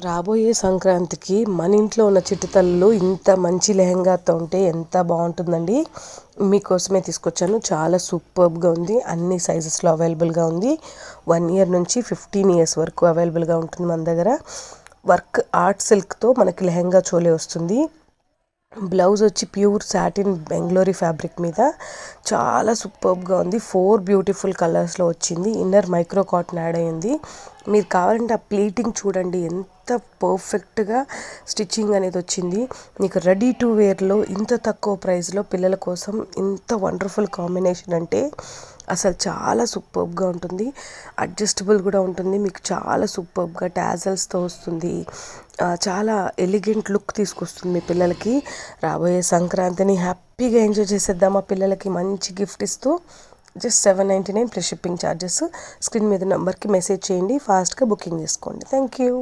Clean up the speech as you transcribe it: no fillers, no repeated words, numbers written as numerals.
రాబోయే సంక్రాంతికి మన ఇంట్లో ఉన్న చిట్టుతల్లులు ఇంత మంచి లెహంగాతో ఉంటే ఎంత బాగుంటుందండి. మీకోసమే తీసుకొచ్చాను. చాలా సూపర్బ్గా ఉంది. అన్ని సైజెస్లో అవైలబుల్గా ఉంది. 1 ఇయర్ నుంచి 15 ఇయర్స్ వరకు అవైలబుల్గా ఉంటుంది మన దగ్గర. వర్క్ ఆర్ట్ సిల్క్తో మనకి లెహంగా చోలే వస్తుంది. బ్లౌజ్ వచ్చి ప్యూర్ సాటిన్ బెంగళూరు ఫ్యాబ్రిక్ మీద చాలా సూపర్బ్గా ఉంది. 4 బ్యూటిఫుల్ కలర్స్లో వచ్చింది. ఇన్నర్ మైక్రో కాటన్ యాడ్ అయ్యింది. మీరు కావాలంటే ఆ ప్లీటింగ్ చూడండి, ఎంత పర్ఫెక్ట్గా స్టిచ్చింగ్ అనేది వచ్చింది. మీకు రెడీ టు వేర్లో ఇంత తక్కువ ప్రైస్లో పిల్లల కోసం ఇంత వండర్ఫుల్ కాంబినేషన్ అంటే అసలు చాలా సూపర్బ్గా ఉంటుంది. అడ్జస్టబుల్ కూడా ఉంటుంది. మీకు చాలా సూపర్బ్గా టాజల్స్తో వస్తుంది. చాలా ఎలిగెంట్ లుక్ తీసుకొస్తుంది మీ పిల్లలకి. రాబోయే సంక్రాంతిని హ్యాపీగా ఎంజాయ్ చేసేద్దాం. మా పిల్లలకి మంచి గిఫ్ట్ ఇస్తూ just 799 plus shipping charges. Screen మీద నెంబర్కి మెసేజ్ చేయండి, ఫాస్ట్గా బుకింగ్ చేసుకోండి. Thank you.